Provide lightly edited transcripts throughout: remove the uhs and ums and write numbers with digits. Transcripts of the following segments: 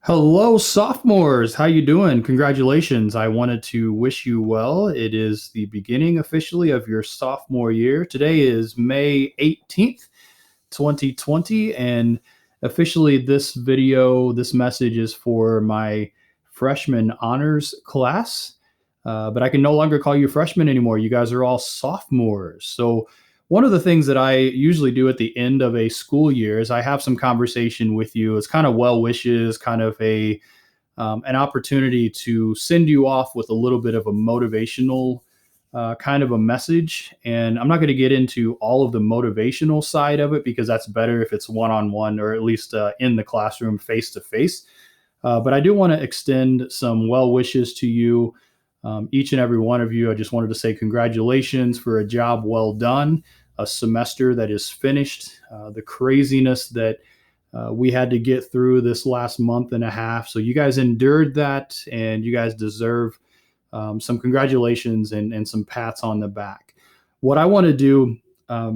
Hello, sophomores. How you doing? Congratulations. I wanted to wish you well. It is the beginning officially of your sophomore year. Today is May 18th, 2020, and officially this message is for my freshman honors class. But I can no longer call you freshmen anymore. You guys are all sophomores. So one of the things that I usually do at the end of a school year is I have some conversation with you. It's kind of well wishes, kind of a an opportunity to send you off with a little bit of a motivational kind of a message. And I'm not going to get into all of the motivational side of it because that's better if it's one on one or at least in the classroom face to face. But I do want to extend some well wishes to you, each and every one of you. I just wanted to say congratulations for a job well done, a semester that is finished, the craziness that we had to get through this last month and a half. So you guys endured that, and you guys deserve some congratulations and some pats on the back. What I want to do, I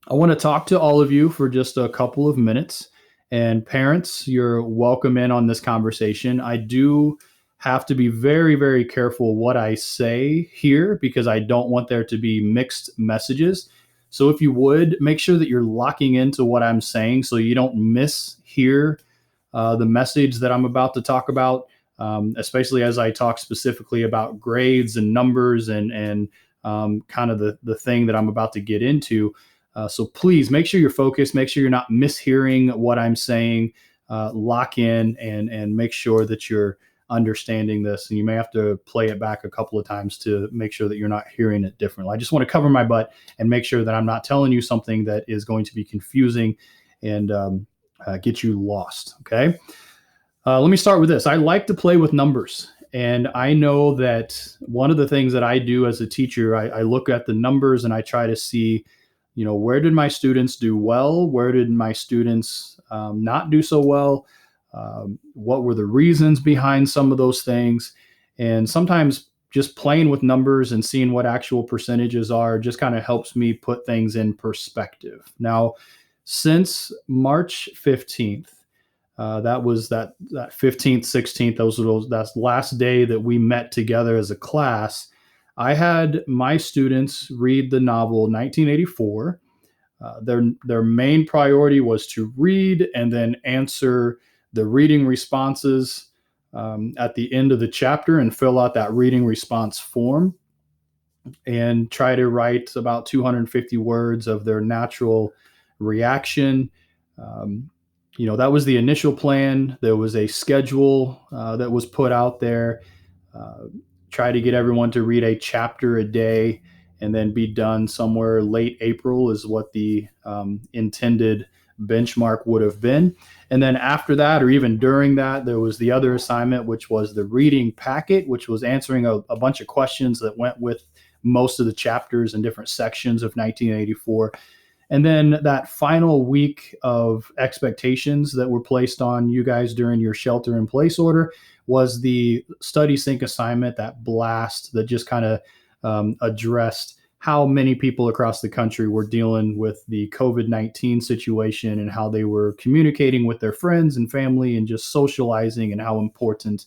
want to talk to all of you for just a couple of minutes. And parents, you're welcome in on this conversation. I do have to be very, very careful what I say here because I don't want there to be mixed messages. So if you would, make sure that you're locking into what I'm saying so you don't mishear the message that I'm about to talk about, especially as I talk specifically about grades and numbers and kind of the thing that I'm about to get into. So please make sure you're focused, make sure you're not mishearing what I'm saying, lock in and make sure that you're understanding this. And you may have to play it back a couple of times to make sure that you're not hearing it differently. I just want to cover my butt and make sure that I'm not telling you something that is going to be confusing and get you lost. Okay. Let me start with this. I like to play with numbers. And I know that one of the things that I do as a teacher, I look at the numbers and I try to see, where did my students do well? Where did my students not do so well? What were the reasons behind some of those things? And sometimes just playing with numbers and seeing what actual percentages are just kind of helps me put things in perspective. Now, since March 15th, that was that 15th, 16th, that's last day that we met together as a class. I had my students read the novel 1984. Their main priority was to read and then answer the reading responses at the end of the chapter and fill out that reading response form and try to write about 250 words of their natural reaction. That was the initial plan. There was a schedule that was put out there. Try to get everyone to read a chapter a day and then be done somewhere late April is what the intended benchmark would have been. And then after that, or even during that, there was the other assignment, which was the reading packet, which was answering a bunch of questions that went with most of the chapters and different sections of 1984. And then that final week of expectations that were placed on you guys during your shelter in place order was the study sync assignment, that blast that just kind of addressed how many people across the country were dealing with the COVID-19 situation and how they were communicating with their friends and family and just socializing and how important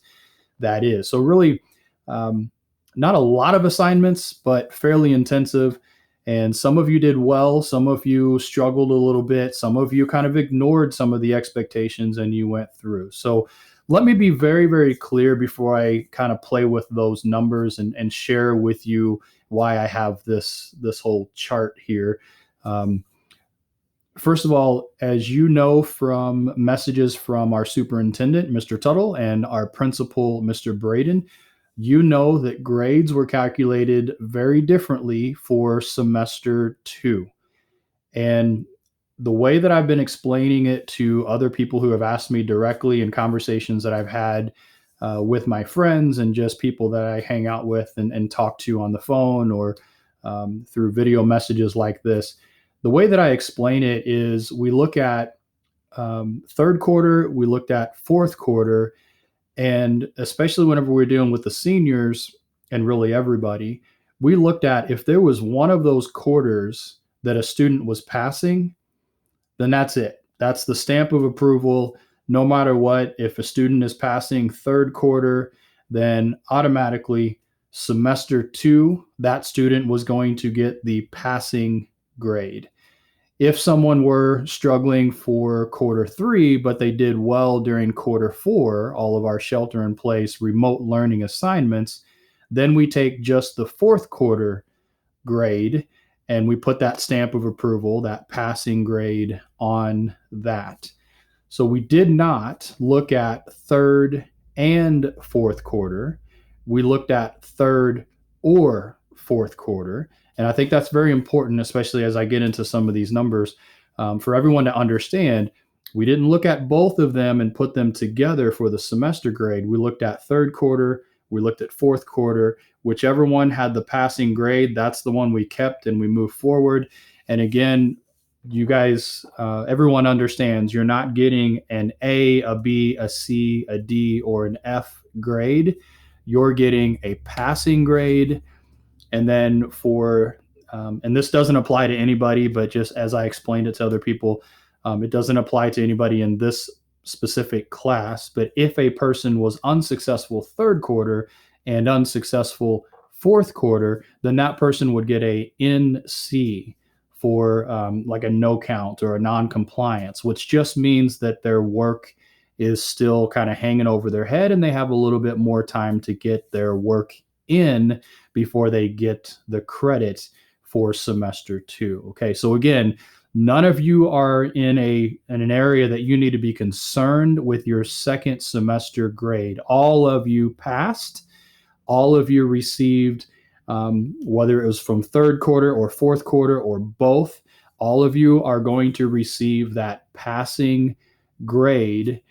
that is. So really, not a lot of assignments, but fairly intensive. And some of you did well. Some of you struggled a little bit. Some of you kind of ignored some of the expectations and you went through. So let me be very, very clear before I kind of play with those numbers and share with you why I have this whole chart here. First of all, as you know from messages from our superintendent, Mr. Tuttle, and our principal, Mr. Braden, you know that grades were calculated very differently for semester 2. And the way that I've been explaining it to other people who have asked me directly in conversations that I've had with my friends and just people that I hang out with and talk to on the phone or through video messages like this, the way that I explain it is we look at third quarter, we looked at fourth quarter, and especially whenever we're dealing with the seniors and really everybody, we looked at if there was one of those quarters that a student was passing, then that's it. That's the stamp of approval. no matter what, if a student is passing third quarter, then automatically semester two, that student was going to get the passing grade. If someone were struggling for quarter three, but they did well during quarter four, all of our shelter in place remote learning assignments, then we take just the fourth quarter grade and we put that stamp of approval, that passing grade on that. So we did not look at third and fourth quarter. We looked at third or fourth quarter. And I think that's very important, especially as I get into some of these numbers, for everyone to understand. We didn't look at both of them and put them together for the semester grade. We looked at third quarter, we looked at fourth quarter. Whichever one had the passing grade, that's the one we kept and we moved forward. And again, you guys, everyone understands you're not getting an A, B, C, D, or an F grade. You're getting a passing grade. And then and this doesn't apply to anybody, but just as I explained it to other people, it doesn't apply to anybody in this specific class. But if a person was unsuccessful third quarter and unsuccessful fourth quarter, then that person would get a NC for like a no count or a non-compliance, which just means that their work is still kind of hanging over their head and they have a little bit more time to get their work in before they get the credit for semester two. Okay, so again, none of you are in an area that you need to be concerned with your second semester grade. All of you passed. All of you received, whether it was from third quarter or fourth quarter or both, all of you are going to receive that passing grade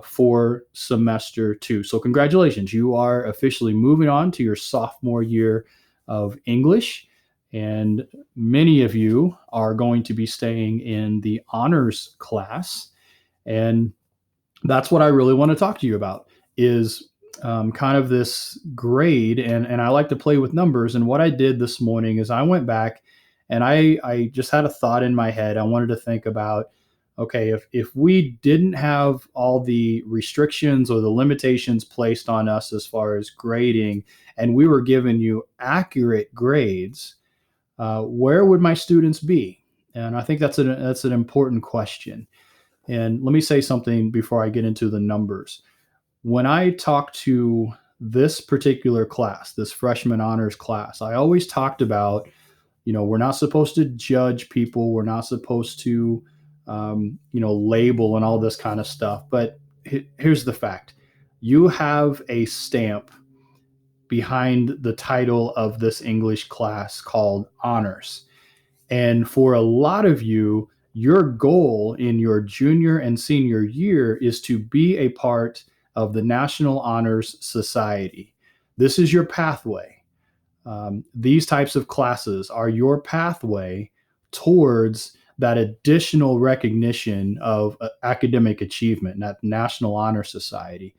for semester two. So congratulations, you are officially moving on to your sophomore year of English. And many of you are going to be staying in the honors class. And that's what I really want to talk to you about is kind of this grade. And I like to play with numbers. And what I did this morning is I went back and I just had a thought in my head. I wanted to think about, okay, if we didn't have all the restrictions or the limitations placed on us as far as grading, and we were giving you accurate grades, where would my students be? And I think that's an important question. And let me say something before I get into the numbers. When I talk to this particular class, this freshman honors class, I always talked about, we're not supposed to judge people. We're not supposed to, label and all this kind of stuff. But here's the fact. You have a stamp behind the title of this English class called honors. And for a lot of you, your goal in your junior and senior year is to be a part of the National Honors Society. This is your pathway. These types of classes are your pathway towards that additional recognition of academic achievement, that National Honor Society.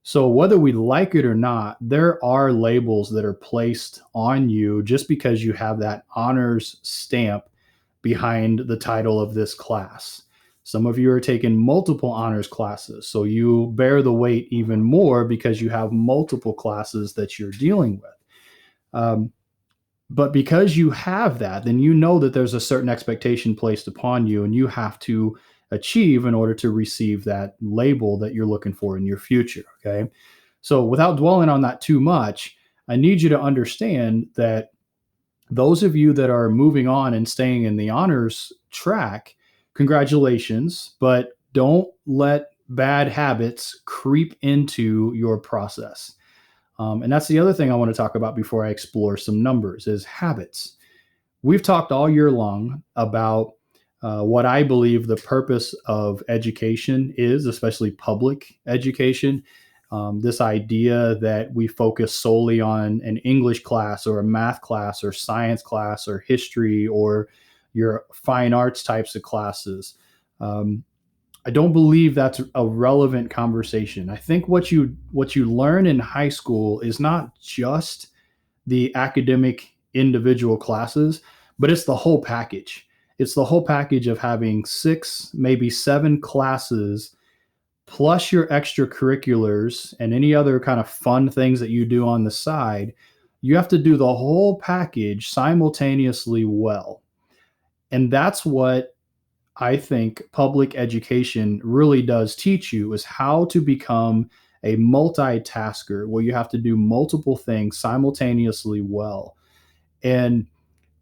So whether we like it or not, there are labels that are placed on you just because you have that honors stamp behind the title of this class. Some of you are taking multiple honors classes, so you bear the weight even more because you have multiple classes that you're dealing with. But because you have that, then you know that there's a certain expectation placed upon you and you have to achieve in order to receive that label that you're looking for in your future. Okay. So without dwelling on that too much, I need you to understand that those of you that are moving on and staying in the honors track, congratulations, but don't let bad habits creep into your process. And that's the other thing I want to talk about before I explore some numbers is habits. We've talked all year long about what I believe the purpose of education is, especially public education. This idea that we focus solely on an English class or a math class or science class or history or your fine arts types of classes. I don't believe that's a relevant conversation. I think what you learn in high school is not just the academic individual classes, but it's the whole package. It's the whole package of having 6, maybe 7 classes plus your extracurriculars and any other kind of fun things that you do on the side, you have to do the whole package simultaneously well. And that's what I think public education really does teach you, is how to become a multitasker where you have to do multiple things simultaneously well. And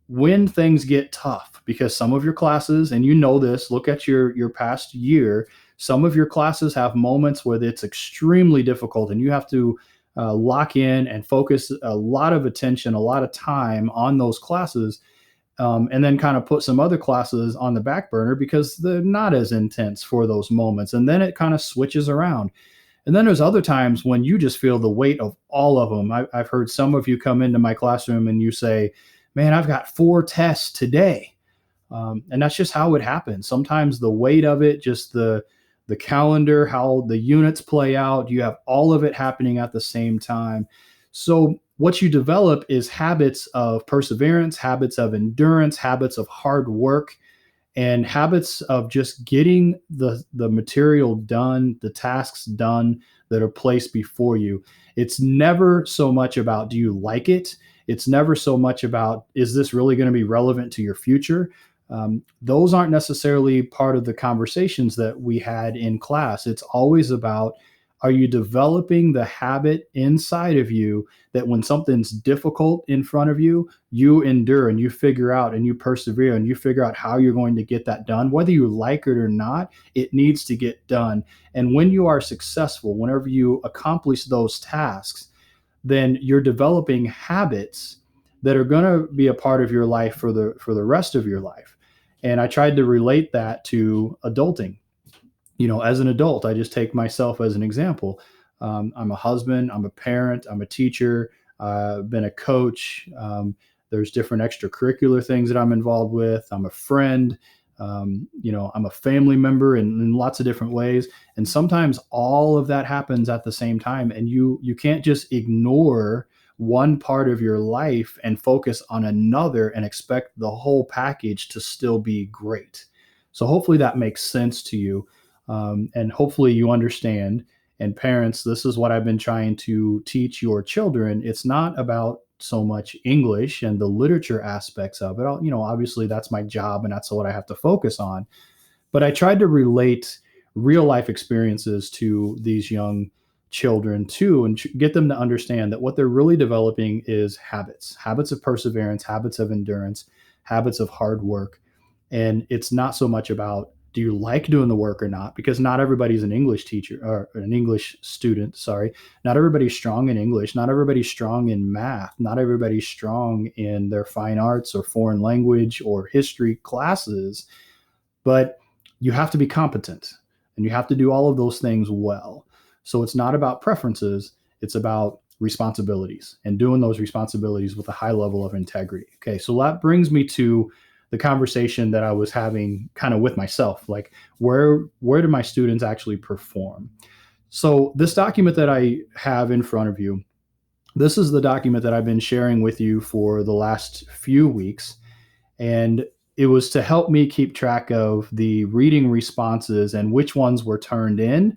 when things get tough, because some of your classes, and you know this, look at your past year, some of your classes have moments where it's extremely difficult and you have to lock in and focus a lot of attention, a lot of time on those classes, and then kind of put some other classes on the back burner because they're not as intense for those moments. And then it kind of switches around. And then there's other times when you just feel the weight of all of them. I've heard some of you come into my classroom and you say, man, I've got 4 tests today. And that's just how it happens. Sometimes the weight of it, just the calendar, how the units play out, you have all of it happening at the same time. So what you develop is habits of perseverance, habits of endurance, habits of hard work, and habits of just getting the material done, the tasks done that are placed before you. It's never so much about, do you like it? It's never so much about, is this really going to be relevant to your future? Those aren't necessarily part of the conversations that we had in class. It's always about, are you developing the habit inside of you that when something's difficult in front of you, you endure and you figure out and you persevere and you figure out how you're going to get that done? Whether you like it or not, it needs to get done. And when you are successful, whenever you accomplish those tasks, then you're developing habits that are going to be a part of your life for the rest of your life. And I tried to relate that to adulting. As an adult, I just take myself as an example. I'm a husband, I'm a parent, I'm a teacher, been a coach. There's different extracurricular things that I'm involved with. I'm a friend. I'm a family member in lots of different ways. And sometimes all of that happens at the same time. And you can't just ignore one part of your life and focus on another and expect the whole package to still be great. So hopefully that makes sense to you. And hopefully you understand. And parents, this is what I've been trying to teach your children. It's not about so much English and the literature aspects of it. Obviously that's my job and that's what I have to focus on. But I tried to relate real life experiences to these young children too, and get them to understand that what they're really developing is habits of perseverance, habits of endurance, habits of hard work. And it's not so much about, do you like doing the work or not? Because not everybody's an English teacher or an English student. Sorry. Not everybody's strong in English. Not everybody's strong in math. Not everybody's strong in their fine arts or foreign language or history classes. But you have to be competent and you have to do all of those things well. So it's not about preferences. It's about responsibilities and doing those responsibilities with a high level of integrity. Okay. So that brings me to the conversation that I was having kind of with myself, like where do my students actually perform? So this document that I have in front of you, this is the document that I've been sharing with you for the last few weeks. And it was to help me keep track of the reading responses and which ones were turned in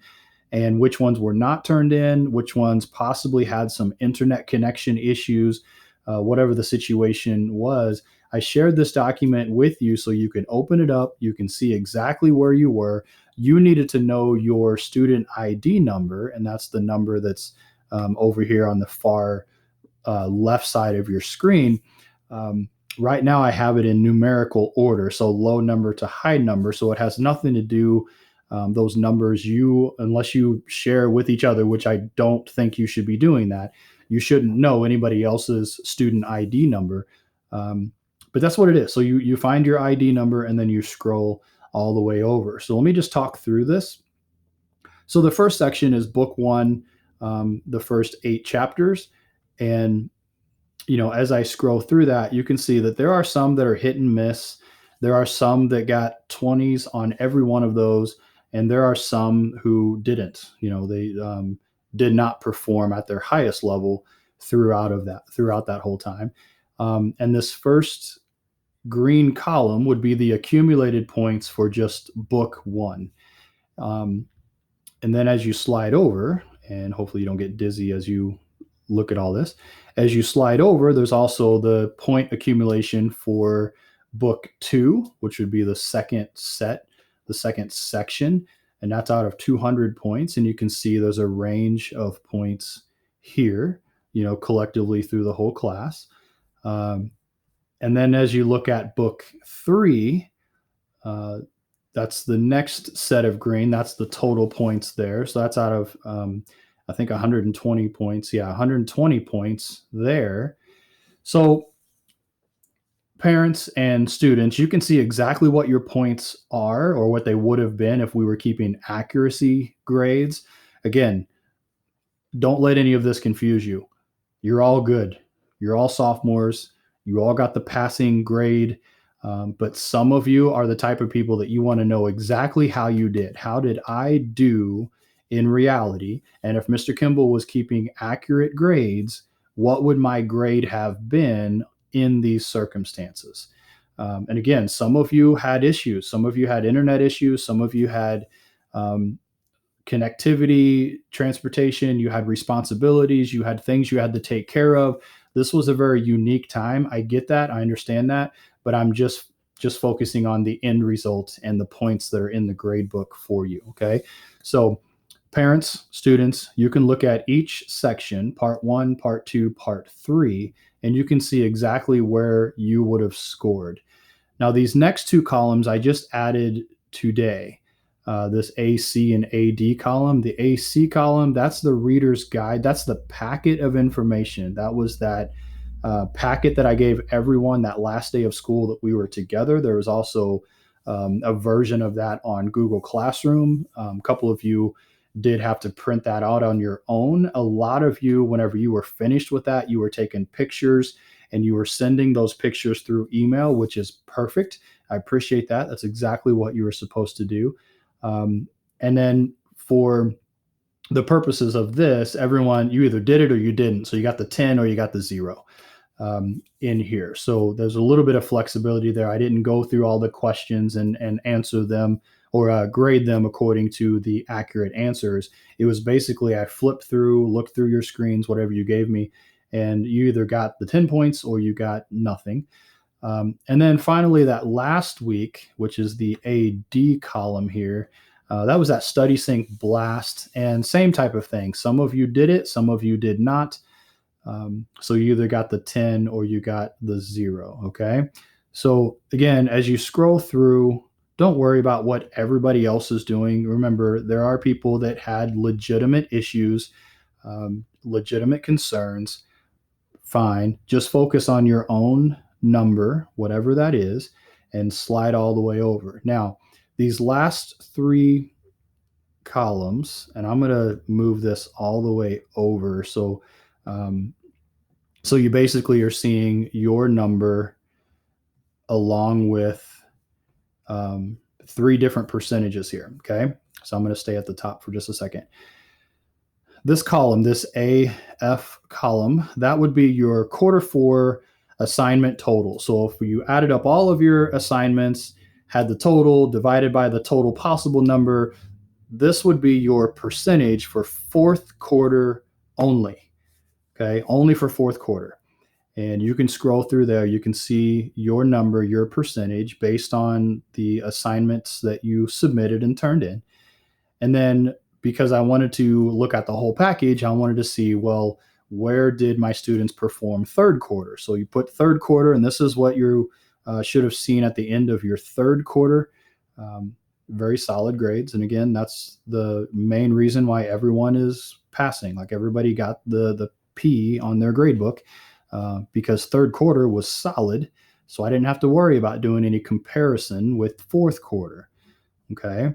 and which ones were not turned in, which ones possibly had some internet connection issues, whatever the situation was. I shared this document with you so you can open it up. You can see exactly where you were. You needed to know your student ID number, and that's the number that's over here on the far left side of your screen. Right now, I have it in numerical order, so low number to high number. So it has nothing to do those numbers. Unless you share with each other, which I don't think you should be doing that, you shouldn't know anybody else's student ID number. But that's what it is. So you find your ID number and then you scroll all the way over. So let me just talk through this. So the first section is book one, the first 8 chapters. And, as I scroll through that, you can see that there are some that are hit and miss. There are some that got 20s on every one of those. And there are some who didn't, they did not perform at their highest level throughout that whole time. And this first green column would be the accumulated points for just book one. And then as you slide over, and hopefully you don't get dizzy as you look at all this, as you slide over, there's also the point accumulation for book 2, which would be the second set, the second section, and that's out of 200 points. And you can see there's a range of points here, collectively through the whole class. And then as you look at book 3, that's the next set of green. That's the total points there. So that's out of, I think, 120 points. Yeah, 120 points there. So parents and students, you can see exactly what your points are or what they would have been if we were keeping accuracy grades. Again, don't let any of this confuse you. You're all good. You're all sophomores. You all got the passing grade. But some of you are the type of people that you want to know exactly how you did. How did I do in reality? And if Mr. Kimble was keeping accurate grades, what would my grade have been in these circumstances? And again, some of you had issues. Some of you had internet issues. Some of you had connectivity, transportation, you had responsibilities, you had things you had to take care of. This was a very unique time. I get that. I understand that, but I'm just focusing on the end result and the points that are in the grade book for you, okay? So parents, students, you can look at each section, part 1, part 2, part 3, and you can see exactly where you would have scored. Now, these next 2 columns I just added today. This AC and AD column. The AC column, that's the reader's guide. That's the packet of information. That was that packet that I gave everyone that last day of school that we were together. There was also a version of that on Google Classroom. A couple of you did have to print that out on your own. A lot of you, whenever you were finished with that, you were taking pictures and you were sending those pictures through email, which is perfect. I appreciate that. That's exactly what you were supposed to do. And then for the purposes of this, everyone, you either did it or you didn't. So you got the 10 or you got the 0 in here. So there's a little bit of flexibility there. I didn't go through all the questions and answer them or grade them according to the accurate answers. It was basically I flipped through, looked through your screens, whatever you gave me, and you either got the 10 points or you got nothing. And then finally, that last week, which is the AD column here, that was that Study Sync Blast, and same type of thing. Some of you did it, some of you did not. So you either got the 10 or you got the 0, okay? So again, as you scroll through, don't worry about what everybody else is doing. Remember, there are people that had legitimate issues, legitimate concerns. Fine. Just focus on your own number, whatever that is, and slide all the way over. Now, these last 3 columns, and I'm going to move this all the way over. So you basically are seeing your number along with 3 different percentages here. Okay. So I'm going to stay at the top for just a second. This column, this AF column, that would be your quarter 4 assignment total. So if you added up all of your assignments, had the total divided by the total possible number, this would be your percentage for 4th quarter only. Okay, only for 4th quarter. And you can scroll through there. You can see your number, your percentage based on the assignments that you submitted and turned in. And then because I wanted to look at the whole package, I wanted to see, well, where did my students perform 3rd quarter? So you put 3rd quarter, and this is what you should have seen at the end of your 3rd quarter. Very solid grades. And again, that's the main reason why everyone is passing. Like everybody got the P on their grade book because 3rd quarter was solid. So I didn't have to worry about doing any comparison with 4th quarter. Okay.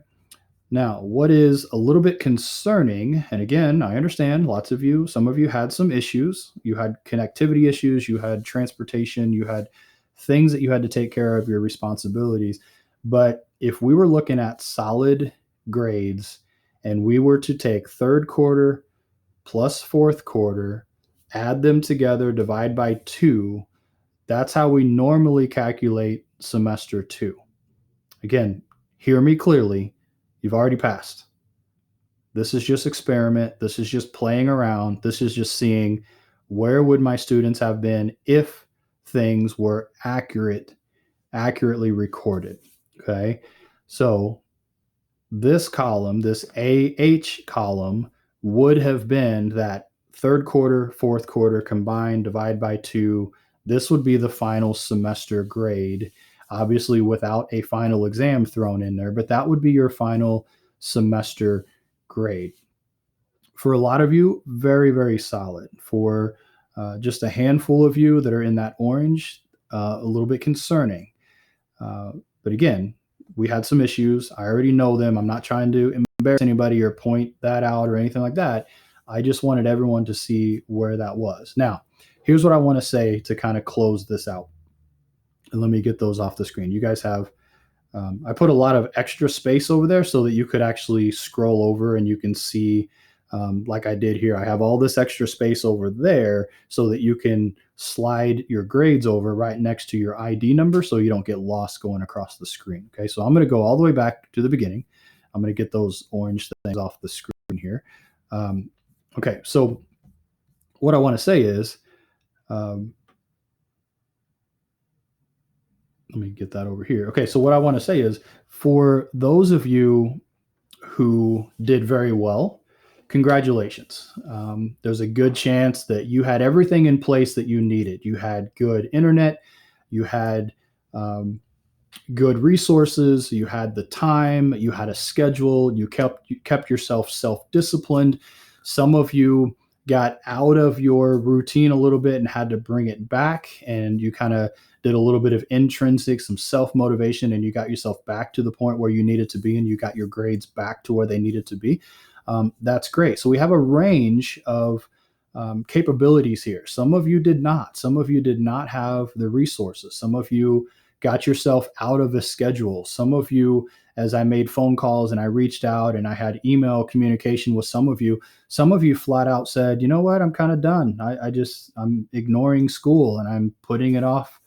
Now, what is a little bit concerning, and again, I understand some of you had some issues. You had connectivity issues, you had transportation, you had things that you had to take care of, your responsibilities. But if we were looking at solid grades and we were to take 3rd quarter plus 4th quarter, add them together, divide by 2, that's how we normally calculate semester 2. Again, hear me clearly. You've already passed. This is just experiment. This is just playing around. This is just seeing where would my students have been if things were accurately recorded. Okay. So this column, this AH column, would have been that third quarter, fourth quarter combined, divide by 2. This would be the final semester grade, obviously without a final exam thrown in there, but that would be your final semester grade. For a lot of you, very, very solid. For just a handful of you that are in that orange, a little bit concerning. But again, we had some issues. I already know them. I'm not trying to embarrass anybody or point that out or anything like that. I just wanted everyone to see where that was. Now, here's what I want to say to kind of close this out. And let me get those off the screen. You guys have, I put a lot of extra space over there so that you could actually scroll over and you can see, like I did here. I have all this extra space over there so that you can slide your grades over right next to your ID number so you don't get lost going across the screen. Okay, so I'm going to go all the way back to the beginning. I'm going to get those orange things off the screen here. Okay, so what I want to say is, let me get that over here. Okay, so what I want to say is, for those of you who did very well, congratulations. There's a good chance that you had everything in place that you needed. You had good internet, you had good resources, you had the time, you had a schedule, you kept yourself self-disciplined. Some of you got out of your routine a little bit and had to bring it back, and you kind of did a little bit of intrinsic, some self-motivation, and you got yourself back to the point where you needed to be, and you got your grades back to where they needed to be. That's great. So we have a range of capabilities here. Some of you did not. Some of you did not have the resources. Some of you got yourself out of a schedule. Some of you, as I made phone calls and I reached out and I had email communication with some of you flat out said, you know what, I'm kind of done. I'm ignoring school and I'm putting it off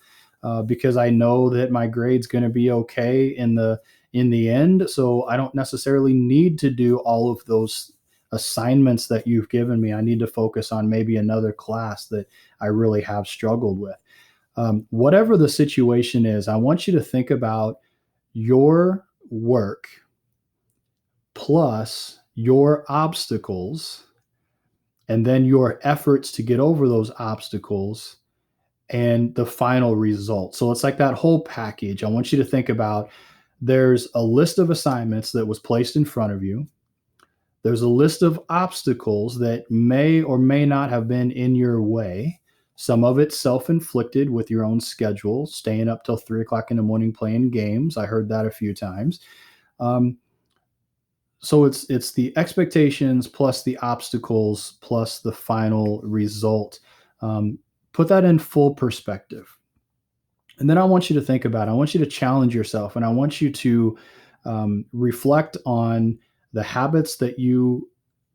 because I know that my grade's going to be okay in the end. So I don't necessarily need to do all of those assignments that you've given me. I need to focus on maybe another class that I really have struggled with. Whatever the situation is, I want you to think about your work plus your obstacles and then your efforts to get over those obstacles and the final result. So it's like that whole package. I want you to think about, there's a list of assignments that was placed in front of you. There's a list of obstacles that may or may not have been in your way. Some of it self-inflicted with your own schedule, staying up till 3 o'clock in the morning playing games. I heard that a few times. So it's the expectations plus the obstacles plus the final result. Put that in full perspective. And then I want you to think about it. I want you to challenge yourself, and I want you to reflect on the habits that you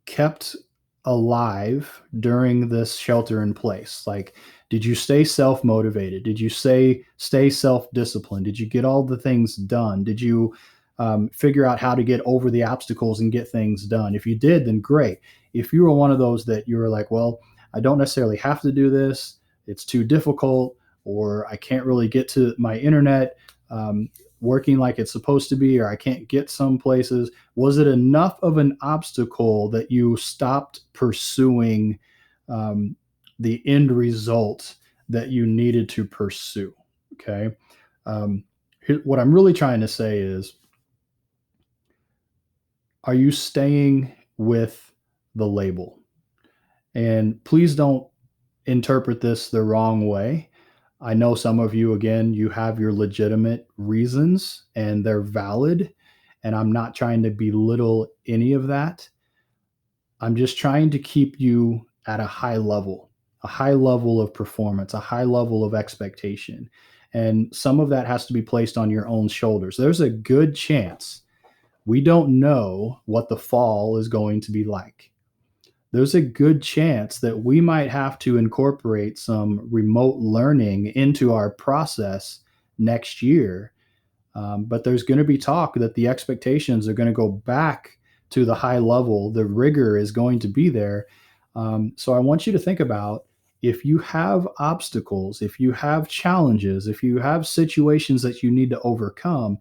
kept alive during this shelter in place. Like, did you stay self-motivated? Did you stay self-disciplined? Did you get all the things done? Did you figure out how to get over the obstacles and get things done? If you did, then great. If you were one of those that you were like, well, I don't necessarily have to do this, it's too difficult, or I can't really get to my internet working like it's supposed to be, or I can't get some places. Was it enough of an obstacle that you stopped pursuing the end result that you needed to pursue? Okay. What I'm really trying to say is, are you staying with the label? And please don't interpret this the wrong way. I know some of you, again, you have your legitimate reasons and they're valid. And I'm not trying to belittle any of that. I'm just trying to keep you at a high level of performance, a high level of expectation. And some of that has to be placed on your own shoulders. There's a good chance we don't know what the fall is going to be like. There's a good chance that we might have to incorporate some remote learning into our process next year. But there's going to be talk that the expectations are going to go back to the high level, the rigor is going to be there. So I want you to think about, if you have obstacles, if you have challenges, if you have situations that you need to overcome,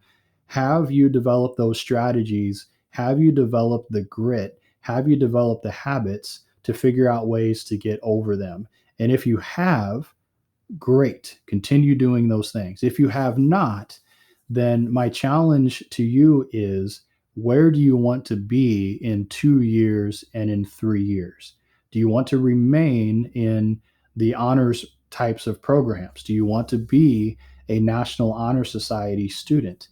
have you developed those strategies? Have you developed the grit? Have you developed the habits to figure out ways to get over them? And if you have, great, continue doing those things. If you have not, then my challenge to you is, where do you want to be in 2 years and in 3 years? Do you want to remain in the honors types of programs? Do you want to be a National Honor Society student?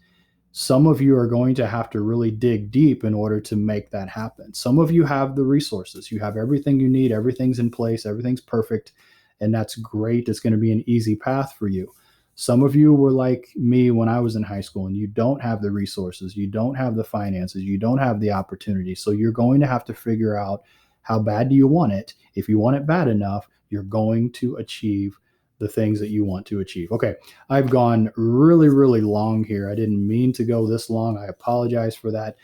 Some of you are going to have to really dig deep in order to make that happen. Some of you have the resources. You have everything you need, everything's in place, everything's perfect, and that's great. It's going to be an easy path for you. Some of you were like me when I was in high school, and you don't have the resources, you don't have the finances, you don't have the opportunity. So you're going to have to figure out, how bad do you want it? If you want it bad enough, you're going to achieve the things that you want to achieve. Okay, I've gone really, really long here. I didn't mean to go this long. I apologize for that.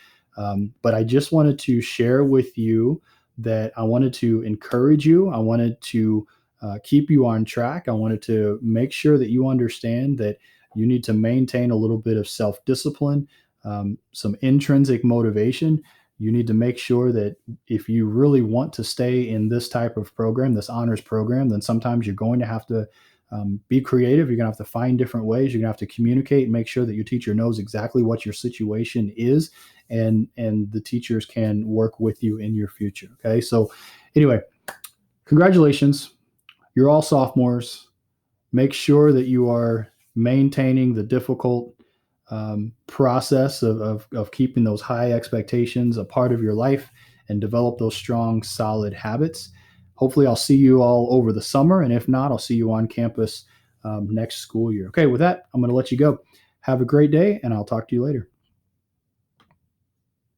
But I just wanted to share with you that I wanted to encourage you. I wanted to keep you on track. I wanted to make sure that you understand that you need to maintain a little bit of self discipline, some intrinsic motivation. You need to make sure that if you really want to stay in this type of program, this honors program, then sometimes you're going to have to be creative. You're going to have to find different ways. You're going to have to communicate and make sure that your teacher knows exactly what your situation is, and the teachers can work with you in your future. Okay. So anyway, congratulations. You're all sophomores. Make sure that you are maintaining the difficult process of keeping those high expectations a part of your life, and develop those strong, solid habits. Hopefully, I'll see you all over the summer. And if not, I'll see you on campus next school year. Okay, with that, I'm going to let you go. Have a great day, and I'll talk to you later.